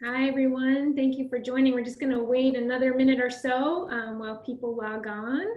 Hi, everyone. Thank you for joining. We're just going to wait another minute or so while people log on.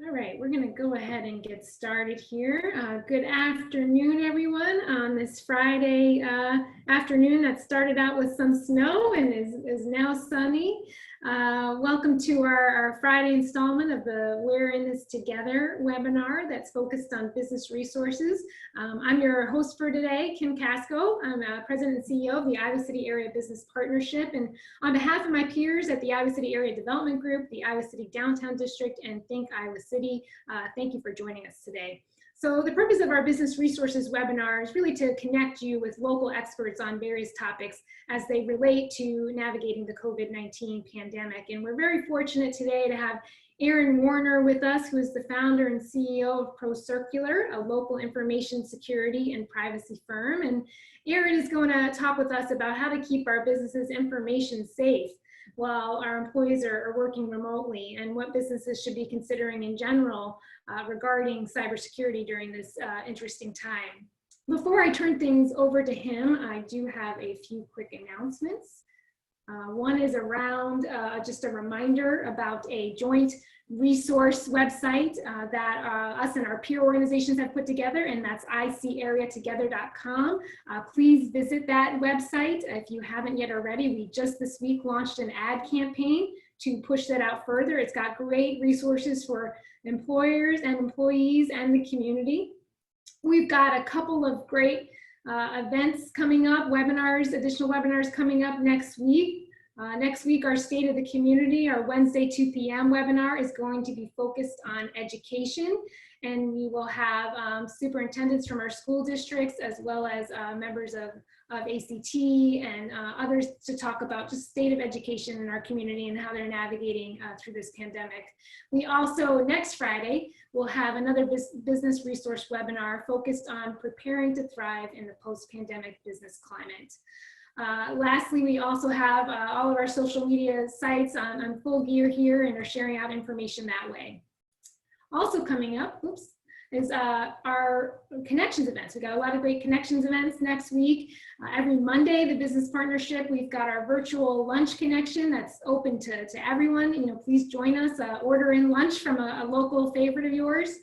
All right, we're going to go ahead and get started here. Good afternoon, everyone, on this Friday afternoon that started out with some snow and is now sunny. Welcome to our Friday installment of the We're in This Together webinar that's focused on business resources. I'm your host for today, Kim Casco. I'm President and CEO of the Iowa City Area Business Partnership. And on behalf of my peers at the Iowa City Area Development Group, the Iowa City Downtown District, and Think Iowa City, thank you for joining us today. So the purpose of our business resources webinar is really to connect you with local experts on various topics as they relate to navigating the COVID-19 pandemic. And we're very fortunate today to have Aaron Warner with us, who is the founder and CEO of ProCircular, a local information security and privacy firm. And Aaron is going to talk with us about how to keep our businesses' information safe while our employees are working remotely, and what businesses should be considering in general regarding cybersecurity during this interesting time. Before I turn things over to him, I do have a few quick announcements. One is around just a reminder about a joint resource website that us and our peer organizations have put together, and that's icareatogether.com. Please visit that website if you haven't yet already. We just this week launched an ad campaign to push that out further. It's got great resources for employers and employees and the community. We've got a couple of great events coming up, additional webinars coming up next week. Next week, our State of the Community, our Wednesday 2 p.m. webinar is going to be focused on education, and we will have superintendents from our school districts as well as members of ACT and others to talk about just state of education in our community and how they're navigating through this pandemic. We also, next Friday, will have another business resource webinar focused on preparing to thrive in the post-pandemic business climate. Lastly, we also have all of our social media sites on full gear here and are sharing out information that way. Also coming up, is our connections events. We got a lot of great connections events next week. Every Monday, the business partnership, we've got our virtual lunch connection that's open to everyone. Please join us, order in lunch from a local favorite of yours.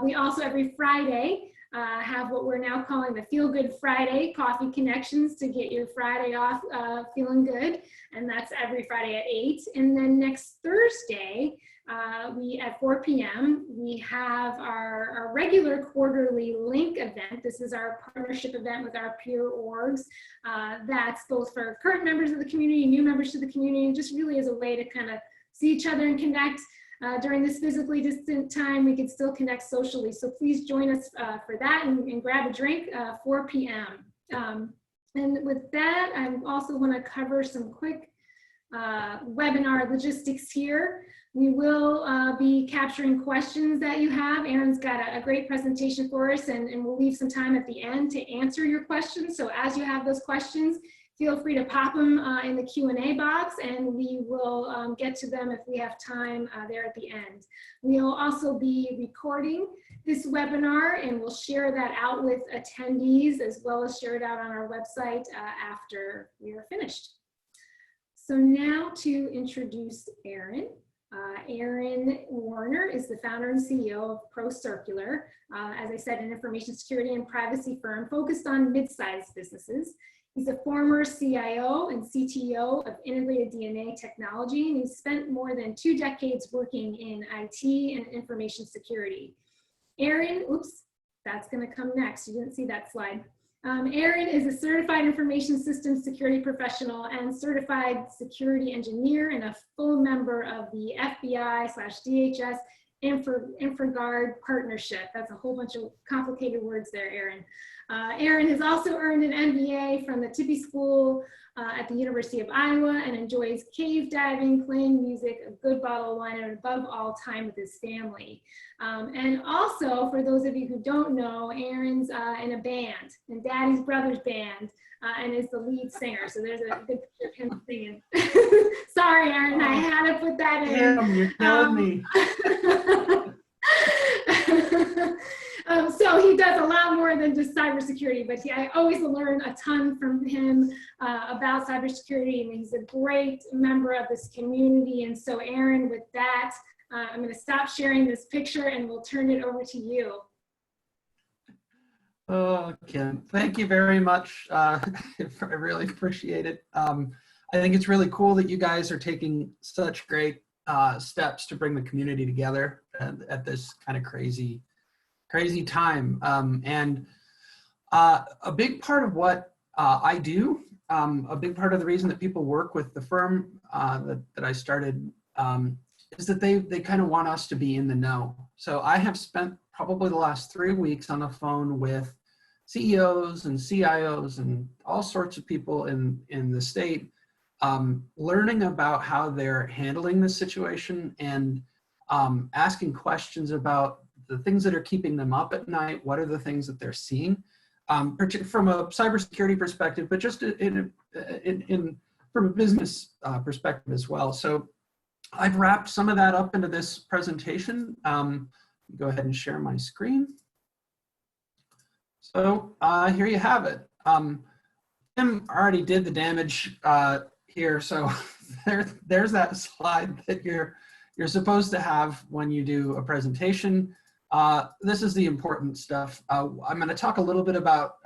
We also, every Friday, have what we're now calling the Feel Good Friday Coffee Connections to get your Friday off feeling good. And that's every Friday at 8. And then next Thursday, at 4 p.m., we have our regular quarterly link event. This is our partnership event with our peer orgs. That's both for current members of the community, new members to the community, and just really as a way to kind of see each other and connect. During this physically distant time, we can still connect socially. So please join us for that and grab a drink, 4 p.m. And with that, I also want to cover some quick webinar logistics here. We will be capturing questions that you have. Aaron's got a great presentation for us, and we'll leave some time at the end to answer your questions. So as you have those questions, feel free to pop them in the Q&A box, and we will get to them if we have time there at the end. We'll also be recording this webinar, and we'll share that out with attendees, as well as share it out on our website after we are finished. So now to introduce Aaron. Aaron Warner is the founder and CEO of ProCircular. As I said, an information security and privacy firm focused on mid-sized businesses. He's a former CIO and CTO of Integrated DNA Technology, and he's spent more than 2 decades working in IT and information security. Aaron, oops, that's going to come next. You didn't see that slide. Aaron is a certified information systems security professional and certified security engineer and a full member of the FBI/DHS InfraGard partnership. That's a whole bunch of complicated words there, Aaron. Aaron has also earned an MBA from the Tippie School at the University of Iowa and enjoys cave diving, playing music, a good bottle of wine, and above all, time with his family. And also, for those of you who don't know, Aaron's in a band, in Daddy's Brothers Band, and is the lead singer. So there's a good picture of him singing. Sorry, Aaron, I had to put that in. Damn, you're killing me. So he does a lot more than just cybersecurity, but I always learn a ton from him about cybersecurity, and he's a great member of this community. And so Aaron, with that, I'm going to stop sharing this picture and we'll turn it over to you. Oh, Kim, thank you very much. I really appreciate it. I think it's really cool that you guys are taking such great steps to bring the community together at this kind of crazy time. And a big part of what I do, a big part of the reason that people work with the firm that I started is that they kind of want us to be in the know. So I have spent probably the last 3 weeks on the phone with CEOs and CIOs and all sorts of people in the state, learning about how they're handling this situation and asking questions about the things that are keeping them up at night. What are the things that they're seeing, from a cybersecurity perspective, but just from a business perspective as well. So I've wrapped some of that up into this presentation. Go ahead and share my screen. So here you have it. Tim already did the damage here, so there's that slide that you're supposed to have when you do a presentation. This is the important stuff. I'm going to talk a little bit about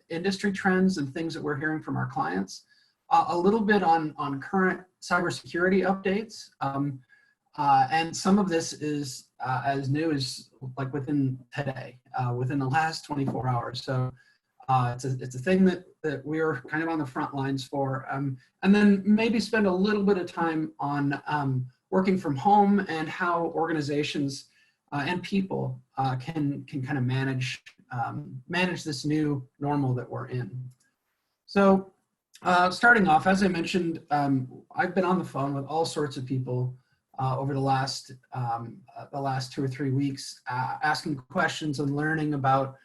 industry trends and things that we're hearing from our clients, a little bit on current cybersecurity updates, and some of this is as new as like within today, within the last 24 hours. So it's a thing that we're kind of on the front lines for, and then maybe spend a little bit of time on working from home and how organizations and people can kind of manage this new normal that we're in. So starting off, as I mentioned, I've been on the phone with all sorts of people over the last 2 or 3 weeks, asking questions and learning about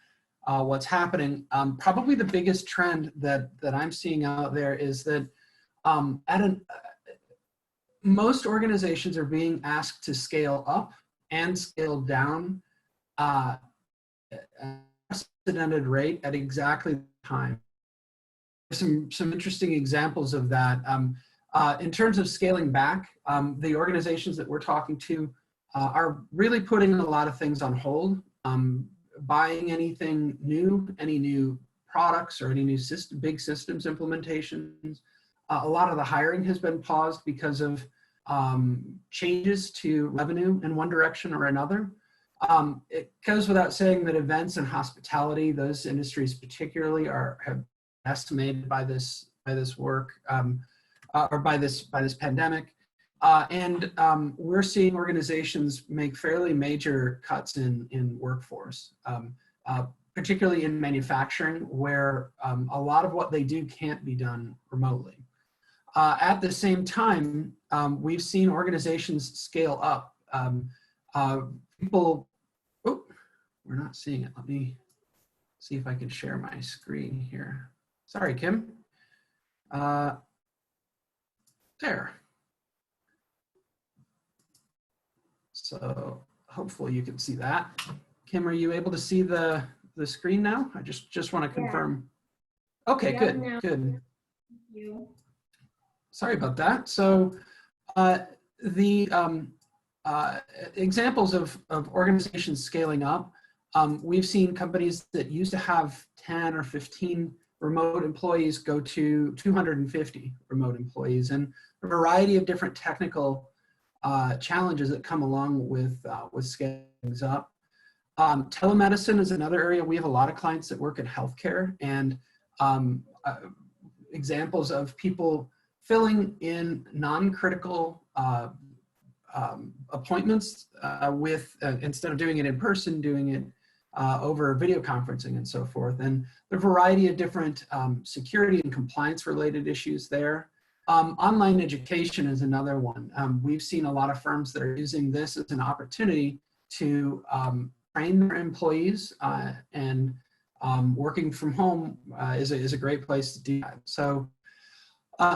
what's happening. Probably the biggest trend that I'm seeing out there is that most organizations are being asked to scale up and scale down at an unprecedented rate at exactly the time. Some interesting examples of that. In terms of scaling back, the organizations that we're talking to are really putting a lot of things on hold, buying anything new, any new products or any new big systems implementations. A lot of the hiring has been paused because of changes to revenue in one direction or another. It goes without saying that events and hospitality, those industries particularly, have estimated by this work or by this pandemic, and we're seeing organizations make fairly major cuts in workforce, particularly in manufacturing, where a lot of what they do can't be done remotely. At the same time, we've seen organizations scale up. People, oh, we're not seeing it. Let me see if I can share my screen here. Sorry, Kim. There. So hopefully you can see that. Kim, are you able to see the screen now? I just want to confirm. Okay, good, good. Thank you. sorry about that. So the examples of organizations scaling up, we've seen companies that used to have 10 or 15 remote employees go to 250 remote employees, and a variety of different technical challenges that come along with scaling things up. Telemedicine is another area. We have a lot of clients that work in healthcare, and examples of people filling in non-critical appointments with, instead of doing it in person, doing it over video conferencing and so forth. And the variety of different security and compliance related issues there. Online education is another one. We've seen a lot of firms that are using this as an opportunity to train their employees, and working from home is a great place to do that. So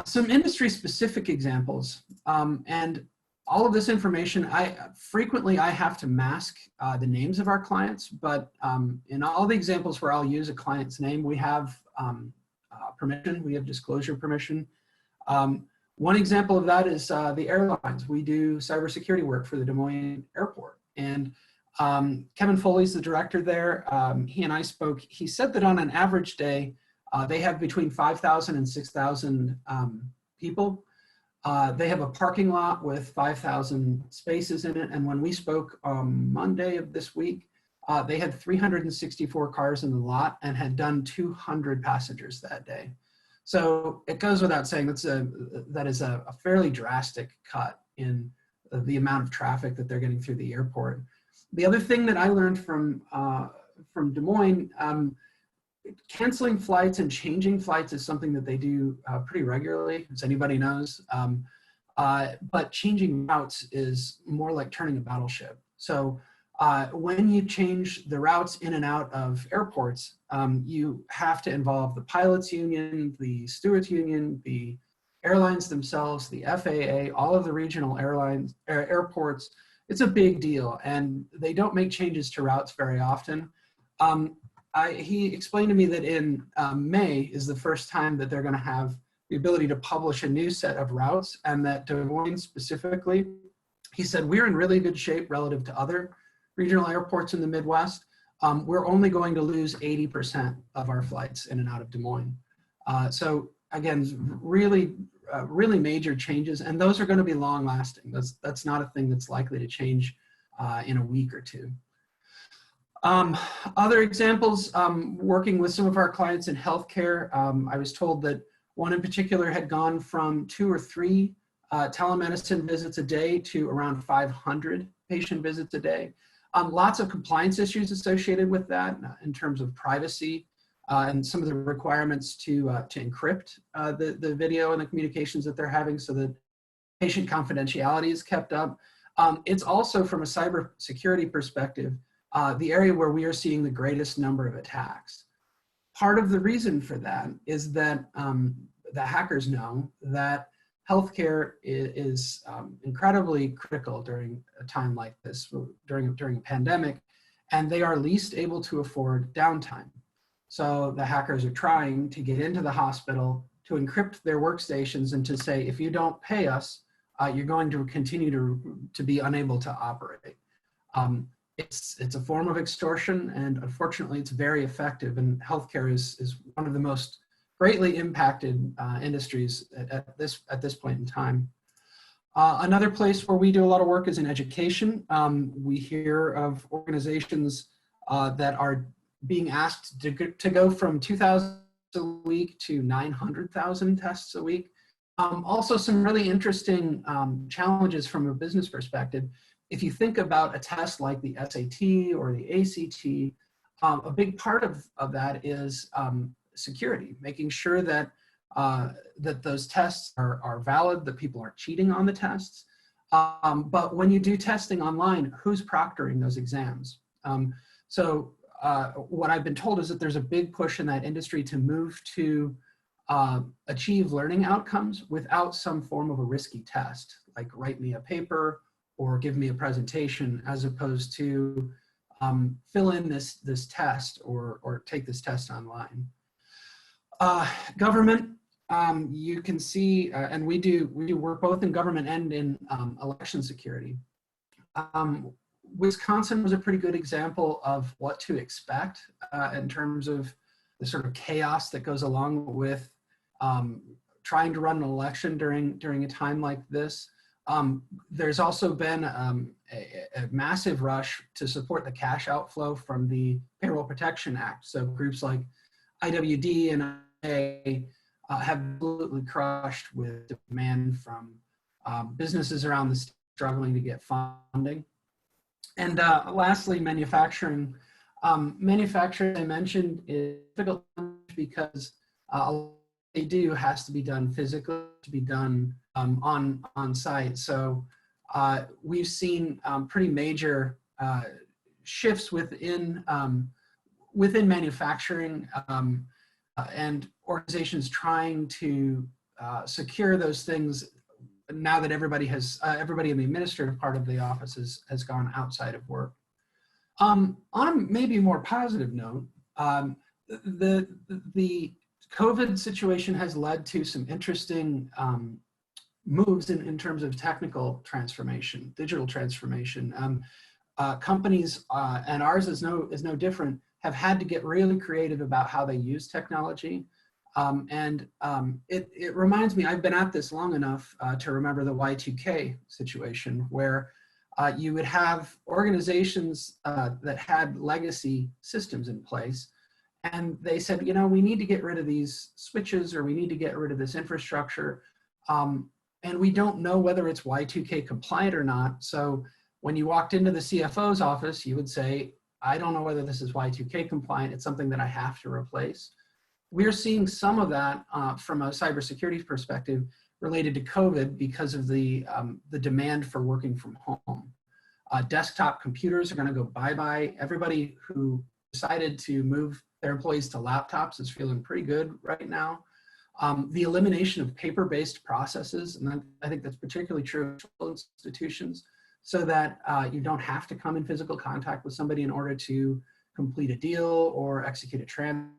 some industry specific examples, and all of this information, frequently I have to mask the names of our clients, but in all the examples where I'll use a client's name, we have permission, we have disclosure permission. One example of that is the airlines. We do cybersecurity work for the Des Moines airport, and Kevin Foley's the director there. He and I spoke. He said that on an average day, they have between 5,000 and 6,000 people. They have a parking lot with 5,000 spaces in it. And when we spoke on Monday of this week, they had 364 cars in the lot and had done 200 passengers that day. So it goes without saying that is a fairly drastic cut in the amount of traffic that they're getting through the airport. The other thing that I learned from Des Moines, canceling flights and changing flights is something that they do pretty regularly, as anybody knows. But changing routes is more like turning a battleship. So when you change the routes in and out of airports, you have to involve the pilots union, the stewards union, the airlines themselves, the FAA, all of the regional airlines, airports. It's a big deal, and they don't make changes to routes very often. He explained to me that in May is the first time that they're going to have the ability to publish a new set of routes, and that Des Moines specifically, he said, we're in really good shape relative to other regional airports in the Midwest. We're only going to lose 80% of our flights in and out of Des Moines. So again, really major changes, and those are going to be long lasting. That's not a thing that's likely to change in a week or two. Other examples, working with some of our clients in healthcare, I was told that one in particular had gone from 2 or 3 telemedicine visits a day to around 500 patient visits a day. Lots of compliance issues associated with that in terms of privacy and some of the requirements to encrypt the video and the communications that they're having so that patient confidentiality is kept up. It's also, from a cybersecurity perspective, the area where we are seeing the greatest number of attacks. Part of the reason for that is that the hackers know that healthcare is incredibly critical during a time like this, during a pandemic, and they are least able to afford downtime. So the hackers are trying to get into the hospital to encrypt their workstations and to say, if you don't pay us, you're going to continue to be unable to operate. It's a form of extortion, and unfortunately it's very effective, and healthcare is one of the most greatly impacted industries at this point in time. Another place where we do a lot of work is in education. We hear of organizations that are being asked to go from 2,000 a week to 900,000 tests a week. Also some really interesting challenges from a business perspective. If you think about a test like the SAT or the ACT, a big part of that is security, making sure that that those tests are valid, that people aren't cheating on the tests. But when you do testing online, who's proctoring those exams? So what I've been told is that there's a big push in that industry to move to achieve learning outcomes without some form of a risky test, like write me a paper or give me a presentation, as opposed to fill in this test or take this test online. Government, you can see, and we do work both in government and in election security. Wisconsin was a pretty good example of what to expect in terms of the sort of chaos that goes along with trying to run an election during a time like this. There's also been a massive rush to support the cash outflow from the Payroll Protection Act. So groups like IWD and IA have absolutely crushed with demand from businesses around the state struggling to get funding. And lastly, manufacturing. Manufacturing, I mentioned, is difficult because they do has to be done physically, to be done on site. So we've seen pretty major shifts within manufacturing and organizations trying to secure those things now that everybody in the administrative part of the office has gone outside of work. On a maybe more positive note, the COVID situation has led to some interesting moves in terms of technical transformation, digital transformation. Companies, and ours is no different, have had to get really creative about how they use technology. It reminds me, I've been at this long enough to remember the Y2K situation, where you would have organizations that had legacy systems in place, and they said, you know, we need to get rid of these switches, or we need to get rid of this infrastructure, and we don't know whether it's Y2K compliant or not. So when you walked into the CFO's office, you would say, I don't know whether this is Y2K compliant. It's something that I have to replace. We're seeing some of that from a cybersecurity perspective related to COVID because of the demand for working from home. Desktop computers are going to go bye-bye. Everybody who decided to move their employees to laptops is feeling pretty good right now. The elimination of paper-based processes, and I think that's particularly true of institutions, so that you don't have to come in physical contact with somebody in order to complete a deal or execute a transfer.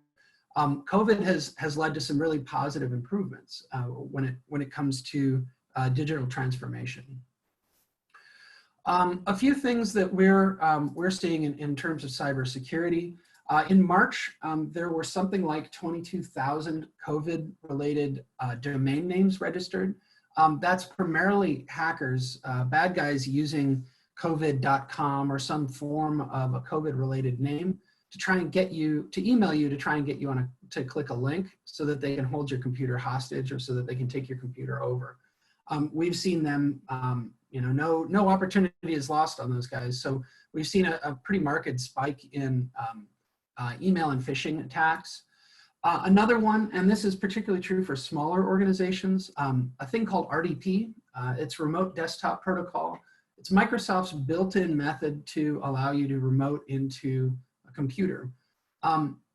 COVID has led to some really positive improvements when it comes to digital transformation. A few things that we're seeing in terms of cybersecurity. In March, there were something like 22,000 COVID-related domain names registered. That's primarily hackers, bad guys using covid.com or some form of a COVID-related name to try and get you, to email you, to try and get you to click a link so that they can hold your computer hostage, or so that they can take your computer over. We've seen them, no opportunity is lost on those guys. So we've seen a pretty marked spike in email and phishing attacks. Another one, and this is particularly true for smaller organizations, a thing called RDP. It's Remote Desktop Protocol. It's Microsoft's built-in method to allow you to remote into a computer.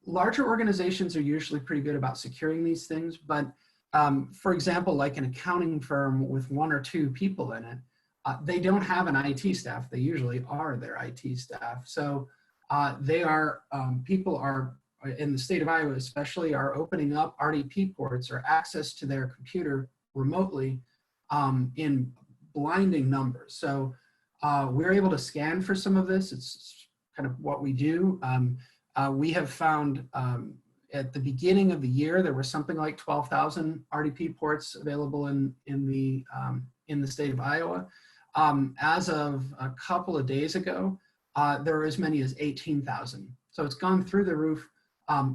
Larger organizations are usually pretty good about securing these things, but for example, like an accounting firm with 1 or 2 people in it, they don't have an IT staff. They usually are their IT staff. So people are, in the state of Iowa especially, are opening up RDP ports or access to their computer remotely in blinding numbers. So we're able to scan for some of this. It's kind of what we do. We have found at the beginning of the year, there were something like 12,000 RDP ports available in the state of Iowa. As of a couple of days ago, there were as many as 18,000. So it's gone through the roof.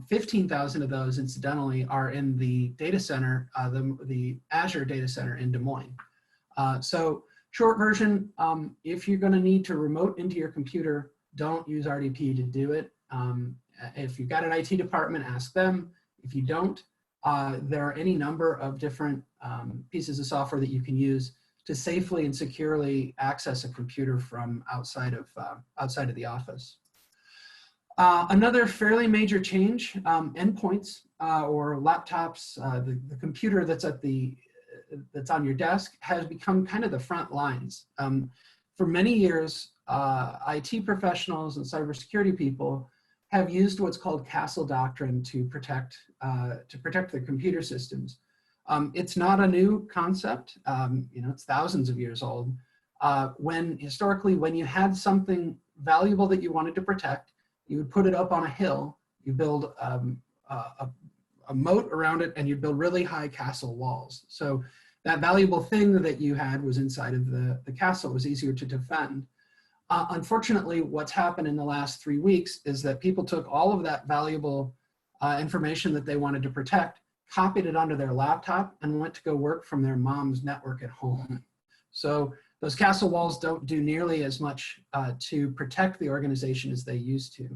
15,000 of those, incidentally, are in the data center, the Azure data center in Des Moines. So short version, if you're going to need to remote into your computer, don't use RDP to do it. If you've got an IT department, ask them. If you don't, there are any number of different pieces of software that you can use to safely and securely access a computer from outside of the office. Another fairly major change, endpoints or laptops, the computer that's on your desk has become kind of the front lines. For many years, IT professionals and cybersecurity people have used what's called castle doctrine to protect their computer systems. It's not a new concept. It's thousands of years old. Historically, when you had something valuable that you wanted to protect, you would put it up on a hill, you build a moat around it, and you build really high castle walls. So that valuable thing that you had was inside of the castle, was easier to defend. Unfortunately, what's happened in the last 3 weeks is that people took all of that valuable information that they wanted to protect, copied it onto their laptop, and went to go work from their mom's network at home. So those castle walls don't do nearly as much to protect the organization as they used to.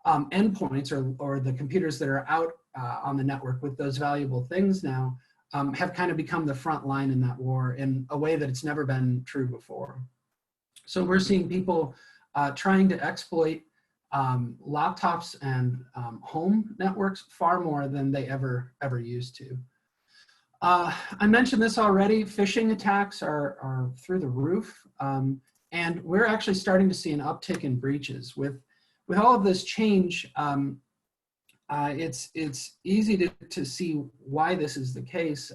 Endpoints, or the computers that are out on the network with those valuable things now, have kind of become the front line in that war in a way that it's never been true before. So we're seeing people trying to exploit laptops and home networks far more than they ever used to. I mentioned this already, phishing attacks are through the roof, and we're actually starting to see an uptick in breaches. With all of this change, it's easy to see why this is the case.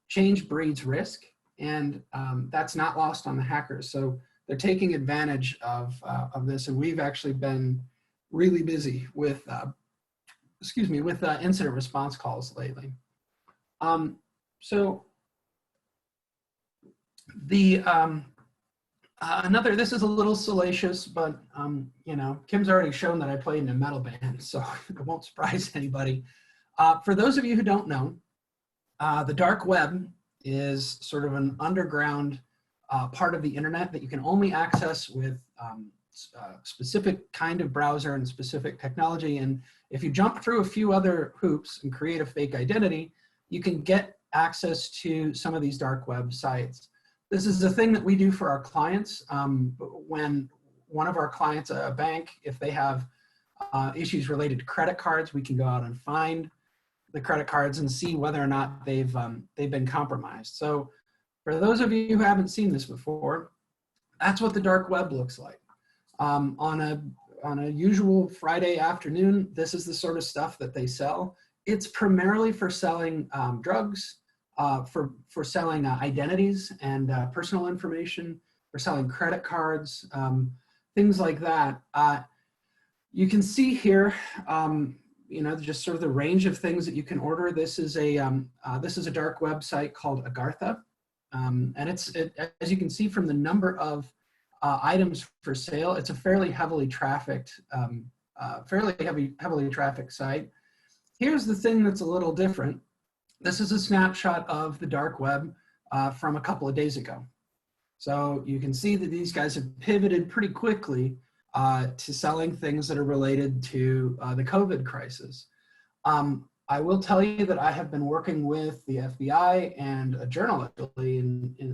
Change breeds risk, and that's not lost on the hackers. So they're taking advantage of this, and we've actually been really busy with, incident response calls lately. So the this is a little salacious, but Kim's already shown that I played in a metal band, so it won't surprise anybody. For those of you who don't know, the dark web is sort of an underground part of the internet that you can only access with specific kind of browser and specific technology. And if you jump through a few other hoops and create a fake identity, you can get access to some of these dark web sites. This is the thing that we do for our clients. When one of our clients, a bank, if they have issues related to credit cards, we can go out and find the credit cards and see whether or not they've been compromised. So for those of you who haven't seen this before, that's what the dark web looks like. On a usual Friday afternoon, this is the sort of stuff that they sell. It's primarily for selling drugs, for selling identities and personal information, for selling credit cards, things like that. You can see here, just sort of the range of things that you can order. This is a dark website called Agartha, and as you can see from the number of items for sale, it's a fairly heavily trafficked site. Here's the thing that's a little different. This is a snapshot of the dark web from a couple of days ago. So you can see that these guys have pivoted pretty quickly to selling things that are related to the COVID crisis. I will tell you that I have been working with the FBI and a journal actually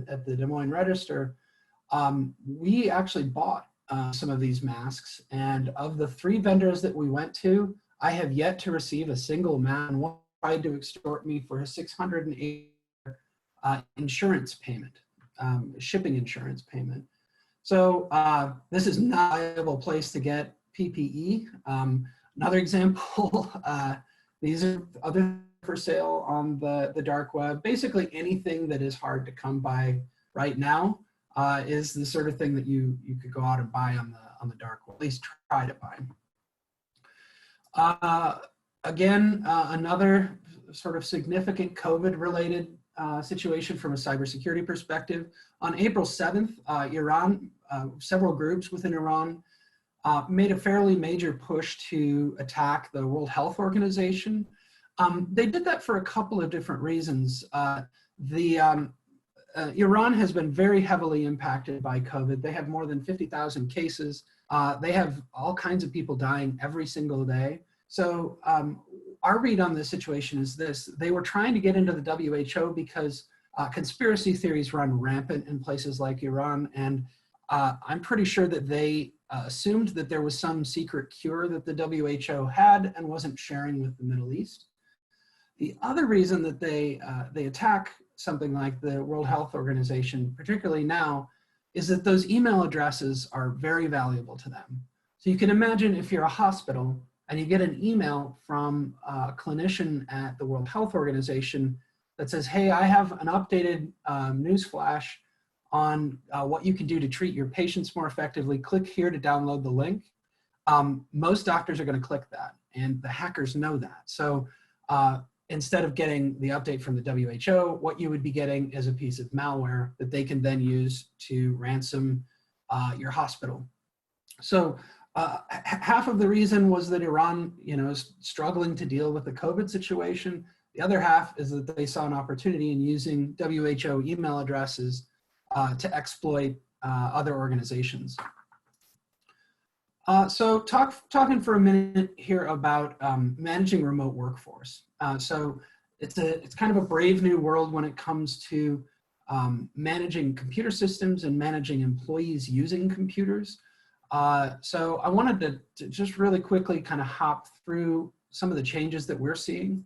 at the Des Moines Register. We actually bought some of these masks, and of the 3 vendors that we went to, I have yet to receive a single man. One tried to extort me for a $680 insurance payment, shipping insurance payment. So this is not a viable place to get PPE. Another example, these are other for sale on the dark web. Basically anything that is hard to come by right now is the sort of thing that you could go out and buy on the dark web, at least try to buy. Again, another sort of significant COVID-related situation from a cybersecurity perspective. On April 7th, Iran, several groups within Iran made a fairly major push to attack the World Health Organization. They did that for a couple of different reasons. Iran has been very heavily impacted by COVID. They have more than 50,000 cases. They have all kinds of people dying every single day. So our read on this situation is this: they were trying to get into the WHO because conspiracy theories run rampant in places like Iran, and I'm pretty sure that they assumed that there was some secret cure that the WHO had and wasn't sharing with the Middle East. The other reason that they attack something like the World Health Organization, particularly now, is that those email addresses are very valuable to them. So you can imagine if you're a hospital and you get an email from a clinician at the World Health Organization that says, hey, I have an updated news flash on what you can do to treat your patients more effectively. Click here to download the link. Most doctors are going to click that, and the hackers know that. So instead of getting the update from the WHO, what you would be getting is a piece of malware that they can then use to ransom your hospital. So half of the reason was that Iran, is struggling to deal with the COVID situation. The other half is that they saw an opportunity in using WHO email addresses to exploit other organizations. So talking for a minute here about managing remote workforce. So it's kind of a brave new world when it comes to managing computer systems and managing employees using computers. So I wanted to just really quickly kind of hop through some of the changes that we're seeing.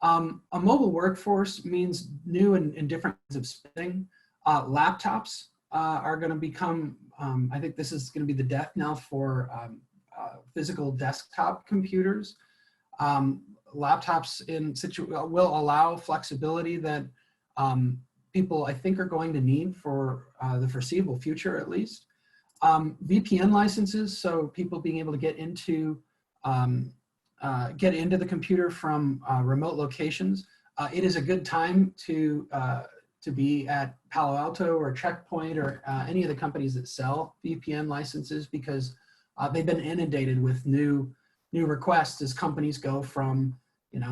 A mobile workforce means new and different kinds of spending. Laptops are going to become, I think this is going to be the death knell for physical desktop computers. Laptops will allow flexibility that people, I think, are going to need for the foreseeable future, at least. VPN licenses, so people being able to get into the computer from remote locations. It is a good time to be at Palo Alto or Checkpoint or any of the companies that sell VPN licenses, because they've been inundated with new requests as companies go from,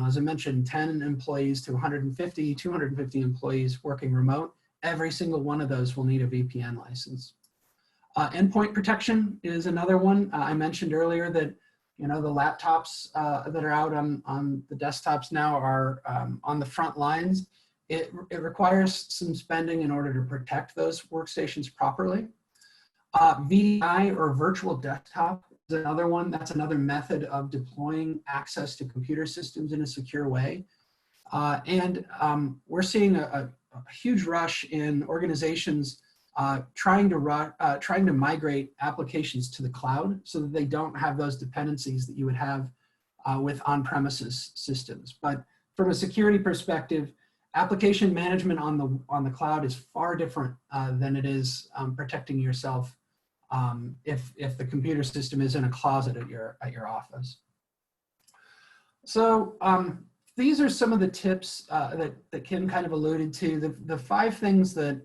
as I mentioned, 10 employees to 150, 250 employees working remote. Every single one of those will need a VPN license. Endpoint protection is another one. I mentioned earlier that the laptops that are out on the desktops now are on the front lines. It requires some spending in order to protect those workstations properly. VDI, or virtual desktop, is another one. That's another method of deploying access to computer systems in a secure way. We're seeing a huge rush in organizations trying to migrate applications to the cloud so that they don't have those dependencies that you would have with on-premises systems. But from a security perspective, application management on the cloud is far different than it is protecting yourself if the computer system is in a closet at your office. So these are some of the tips that Kim kind of alluded to. The 5 things that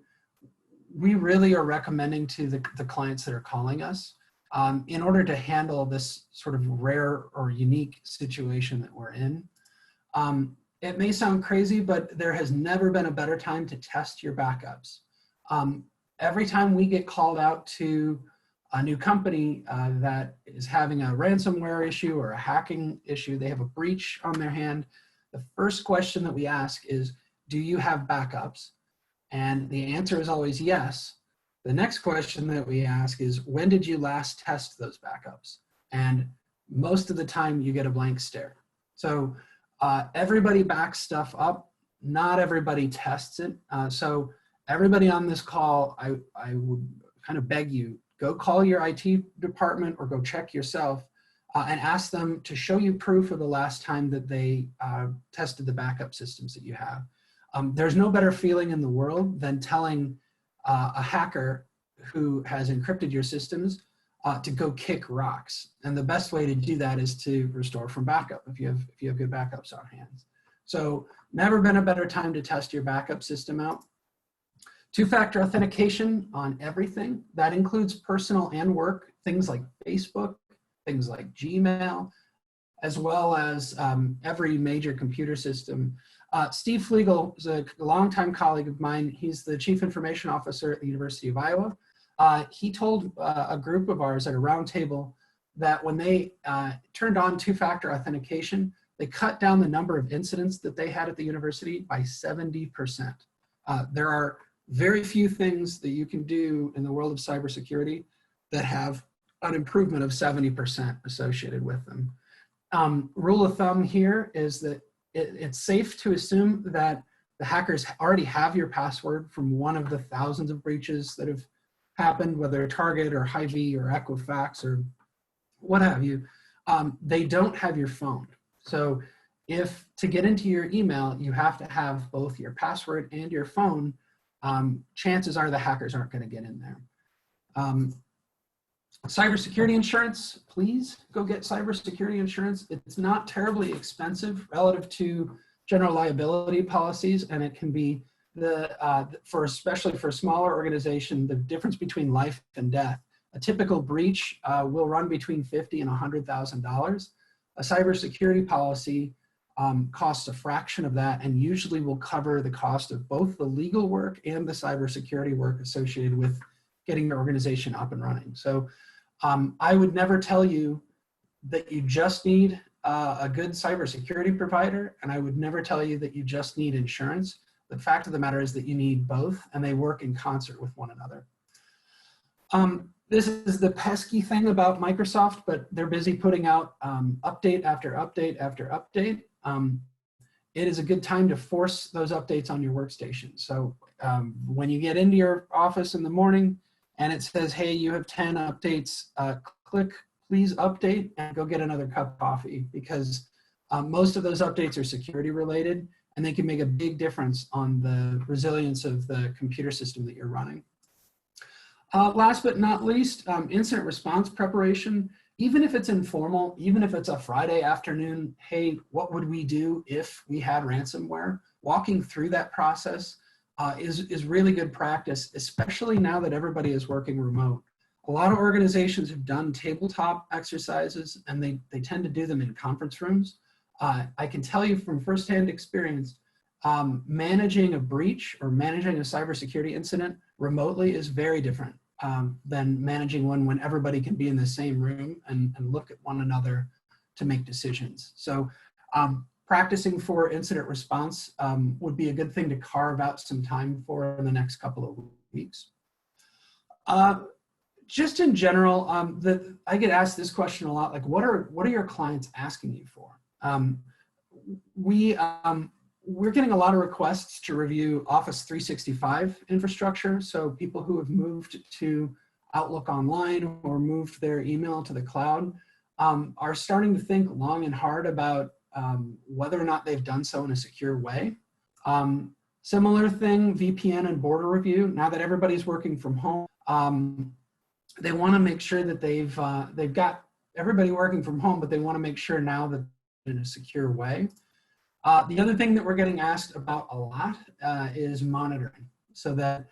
we really are recommending to the clients that are calling us in order to handle this sort of rare or unique situation that we're in. It may sound crazy, but there has never been a better time to test your backups. Every time we get called out to a new company that is having a ransomware issue or a hacking issue, they have a breach on their hand, the first question that we ask is, do you have backups? And the answer is always yes. The next question that we ask is, when did you last test those backups? And most of the time you get a blank stare. So everybody backs stuff up. Not everybody tests it. So everybody on this call, I would kind of beg you, go call your IT department or go check yourself and ask them to show you proof of the last time that they tested the backup systems that you have. There's no better feeling in the world than telling a hacker who has encrypted your systems to go kick rocks. And the best way to do that is to restore from backup if you have good backups on hand. So never been a better time to test your backup system out. 2-factor authentication on everything. That includes personal and work, things like Facebook, things like Gmail, as well as every major computer system. Steve Flegel is a longtime colleague of mine. He's the Chief Information Officer at the University of Iowa. He told a group of ours at a roundtable that when they turned on 2-factor authentication, they cut down the number of incidents that they had at the university by 70%. There are very few things that you can do in the world of cybersecurity that have an improvement of 70% associated with them. Rule of thumb here is that it's safe to assume that the hackers already have your password from one of the thousands of breaches that have happened, whether Target or Hy-Vee or Equifax or what have you. They don't have your phone. So if to get into your email, you have to have both your password and your phone, chances are the hackers aren't going to get in there. Cybersecurity insurance, please go get cybersecurity insurance. It's not terribly expensive relative to general liability policies, and it can be especially for a smaller organization, the difference between life and death. A typical breach will run between $50,000 and $100,000. A cybersecurity policy costs a fraction of that and usually will cover the cost of both the legal work and the cybersecurity work associated with getting your organization up and running. So I would never tell you that you just need a good cybersecurity provider, and I would never tell you that you just need insurance. The fact of the matter is that you need both, and they work in concert with one another. This is the pesky thing about Microsoft, but they're busy putting out update after update after update. It is a good time to force those updates on your workstation. So when you get into your office in the morning and it says, hey, you have 10 updates, click please update and go get another cup of coffee, because most of those updates are security related and they can make a big difference on the resilience of the computer system that you're running. Last but not least, incident response preparation. Even if it's informal, even if it's a Friday afternoon, hey, what would we do if we had ransomware? Walking through that process is really good practice, especially now that everybody is working remote. A lot of organizations have done tabletop exercises, and they tend to do them in conference rooms. I can tell you from firsthand experience, managing a breach or managing a cybersecurity incident remotely is very different than managing one when everybody can be in the same room and look at one another to make decisions. So practicing for incident response would be a good thing to carve out some time for in the next couple of weeks. Just in general, I get asked this question a lot, like what are your clients asking you for? We're getting a lot of requests to review Office 365 infrastructure. So people who have moved to Outlook Online or moved their email to the cloud are starting to think long and hard about whether or not they've done so in a secure way. Similar thing, VPN and border review. Now that everybody's working from home, they want to make sure that they've got everybody working from home, but they want to make sure now that in a secure way. The other thing that we're getting asked about a lot is monitoring, so that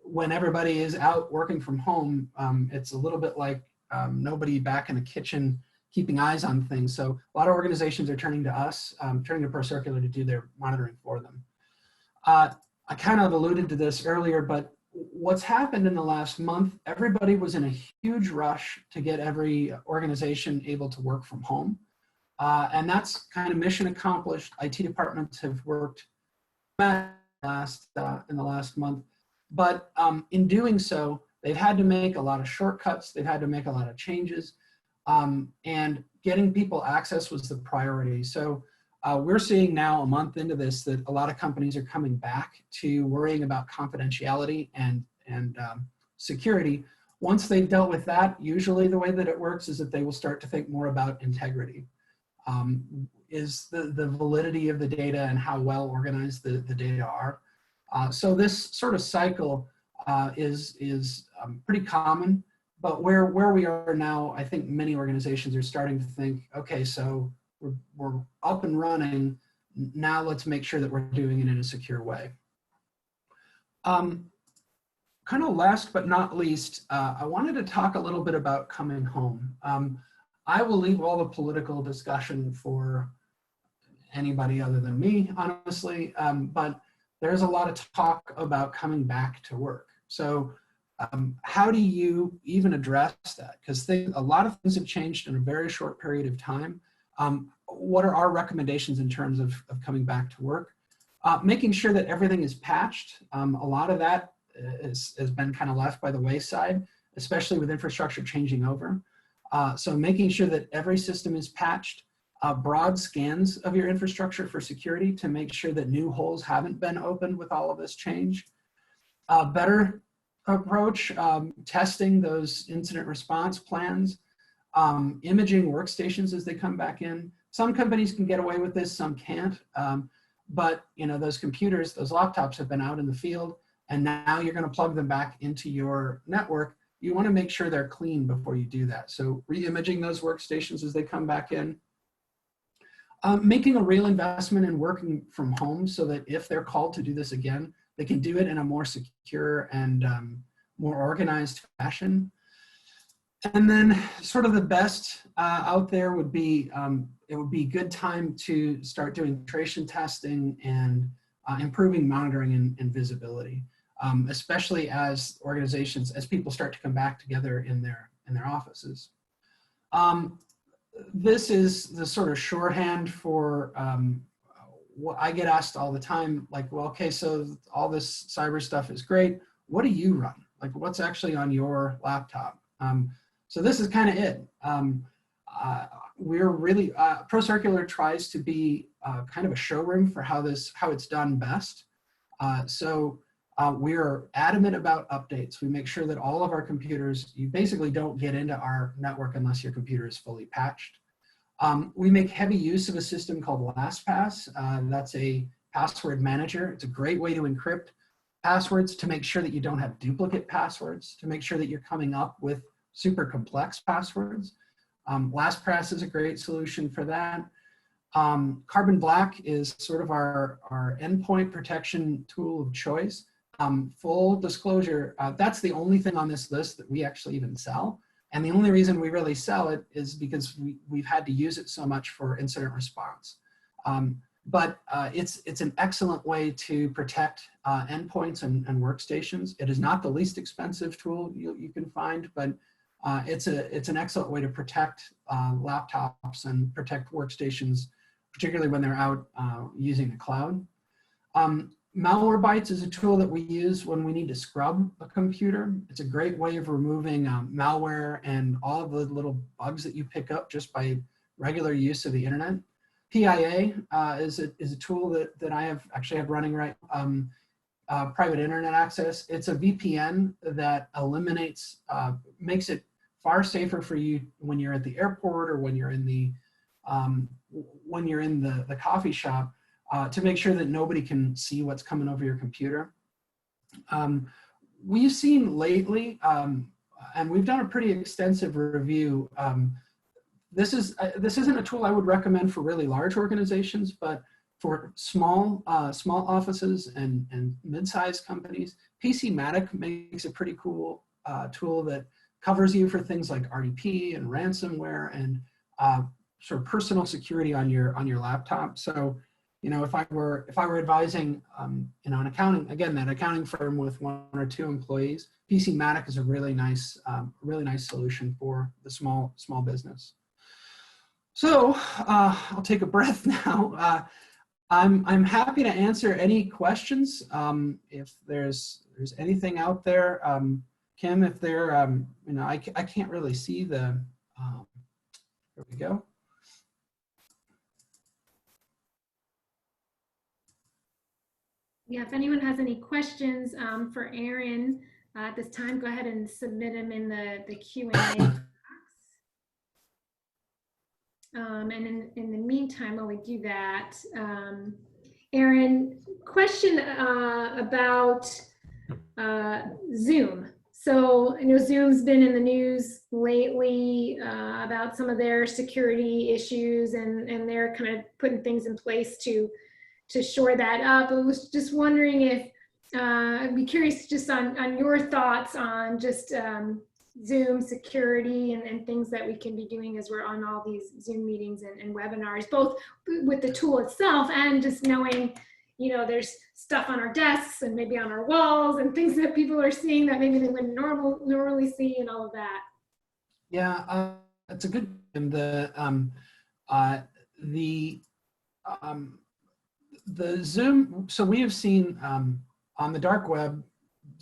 when everybody is out working from home, it's a little bit like nobody back in the kitchen keeping eyes on things. So a lot of organizations are turning to us, turning to ProCircular to do their monitoring for them. I kind of alluded to this earlier, but what's happened in the last month, everybody was in a huge rush to get every organization able to work from home. And that's kind of mission accomplished. IT departments have worked in the last month, but in doing so, they've had to make a lot of shortcuts. They've had to make a lot of changes, and getting people access was the priority. So we're seeing now, a month into this, that a lot of companies are coming back to worrying about confidentiality and security. Once they've dealt with that, usually the way that it works is that they will start to think more about integrity. Is the validity of the data and how well organized the data are. So this sort of cycle is pretty common, but where we are now, I think many organizations are starting to think, okay, so we're up and running, now let's make sure that we're doing it in a secure way. Kind of last but not least, I wanted to talk a little bit about coming home. I will leave all the political discussion for anybody other than me, honestly, but there's a lot of talk about coming back to work. So how do you even address that? Because a lot of things have changed in a very short period of time. What are our recommendations in terms of coming back to work? Making sure that everything is patched. A lot of that has been kind of left by the wayside, especially with infrastructure changing over. So making sure that every system is patched, broad scans of your infrastructure for security to make sure that new holes haven't been opened with all of this change. Better approach, testing those incident response plans, imaging workstations as they come back in, Some companies can get away with this, some can't. But you know, those computers, those laptops have been out in the field, and now you're going to plug them back into your network. You want to make sure they're clean before you do that. So re-imaging those workstations as they come back in. Making a real investment in working from home so that if they're called to do this again, they can do it in a more secure and more organized fashion. And then sort of the best out there would be, it would be a good time to start doing penetration testing and improving monitoring and visibility, especially as organizations, as people start to come back together in their offices. This is the sort of shorthand for what I get asked all the time, like, well, okay, so all this cyber stuff is great. What do you run? Like, what's actually on your laptop? So this is kind of it. We're really, ProCircular tries to be kind of a showroom for how it's done best. We're adamant about updates. We make sure that all of our computers, you basically don't get into our network unless your computer is fully patched. We make heavy use of a system called LastPass. That's a password manager. It's a great way to encrypt passwords, to make sure that you don't have duplicate passwords, to make sure that you're coming up with super complex passwords. LastPass is a great solution for that. Carbon Black is sort of our endpoint protection tool of choice. Full disclosure, that's the only thing on this list that we actually even sell. And the only reason we really sell it is because we've had to use it so much for incident response. But it's an excellent way to protect endpoints and workstations. It is not the least expensive tool you can find, but it's an excellent way to protect laptops and protect workstations, particularly when they're out using the cloud. Malwarebytes is a tool that we use when we need to scrub a computer. It's a great way of removing malware and all of the little bugs that you pick up just by regular use of the internet. PIA is a tool that I have actually have running right, private internet access. It's a VPN that eliminates, makes it far safer for you when you're at the airport or when you're in the coffee shop, to make sure that nobody can see what's coming over your computer. We've seen lately, and we've done a pretty extensive review. This isn't a tool I would recommend for really large organizations, but for small offices and mid-sized companies, PCmatic makes a pretty cool tool that covers you for things like RDP and ransomware and sort of personal security on your laptop. So, you know, if I were advising, you know, an accounting firm with 1 or 2 employees, PCmatic is a really nice solution for the small business. So I'll take a breath now. I'm happy to answer any questions. If there's anything out there, Kim, if there, you know, I can't really see the, there we go. Yeah, if anyone has any questions for Aaron at this time, go ahead and submit them in the Q&A box. And in the meantime, while we do that, Aaron, question about Zoom. So I know Zoom's been in the news lately about some of their security issues, and they're kind of putting things in place to shore that up. I was just wondering if, I'd be curious just on your thoughts on just Zoom security and things that we can be doing as we're on all these Zoom meetings and webinars, both with the tool itself and just knowing, you know, there's stuff on our desks and maybe on our walls and things that people are seeing that maybe they wouldn't normally see and all of that. Yeah, that's a good, the Zoom, so we have seen on the dark web,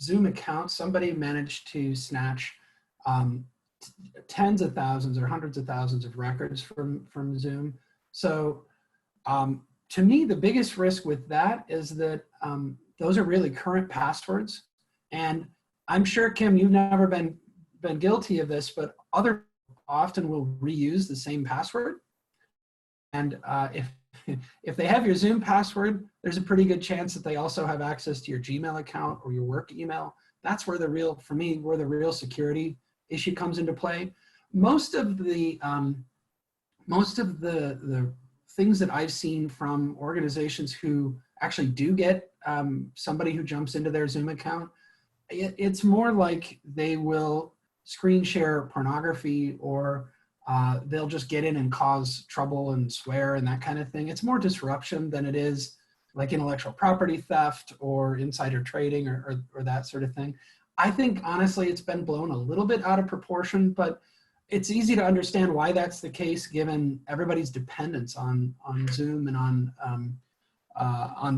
Zoom accounts, somebody managed to snatch tens of thousands or hundreds of thousands of records from Zoom. So to me, the biggest risk with that is that those are really current passwords. And I'm sure, Kim, you've never been guilty of this, but other often will reuse the same password. And if they have your Zoom password, there's a pretty good chance that they also have access to your Gmail account or your work email. That's where the real, for me, where the real security issue comes into play. Most of the things that I've seen from organizations who actually do get somebody who jumps into their Zoom account, it's more like they will screen share pornography, or they'll just get in and cause trouble and swear and that kind of thing. It's more disruption than it is like intellectual property theft or insider trading or that sort of thing. I think honestly it's been blown a little bit out of proportion, but it's easy to understand why that's the case given everybody's dependence on Zoom and on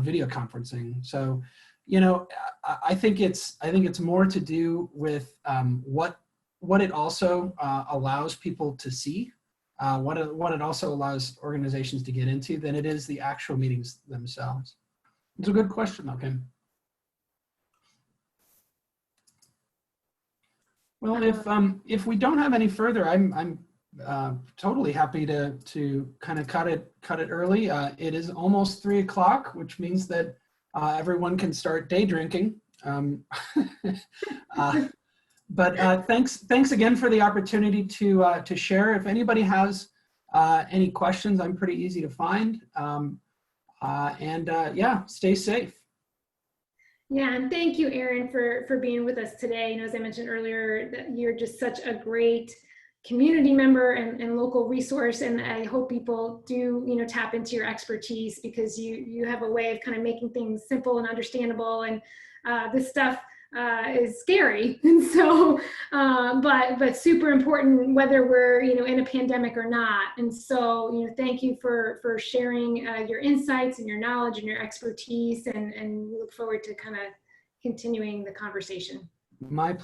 video conferencing. So, you know, I think it's more to do with what it also allows people to see, what it also allows organizations to get into than it is the actual meetings themselves. It's a good question, though, Kim. Well, if we don't have any further, I'm totally happy to kind of cut it early. It is almost 3 o'clock, which means that everyone can start day drinking. But thanks again for the opportunity to share. If anybody has any questions, I'm pretty easy to find. Yeah, stay safe. Yeah, and thank you, Aaron, for being with us today. You know, as I mentioned earlier, that you're just such a great community member and local resource, and I hope people do, you know, tap into your expertise, because you have a way of kind of making things simple and understandable, and this stuff is scary, and so but super important whether we're, you know, in a pandemic or not. And so, you know, thank you for sharing your insights and your knowledge and your expertise, and we look forward to kind of continuing the conversation. My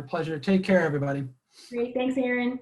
pleasure. Take care, everybody. Great, thanks, Aaron.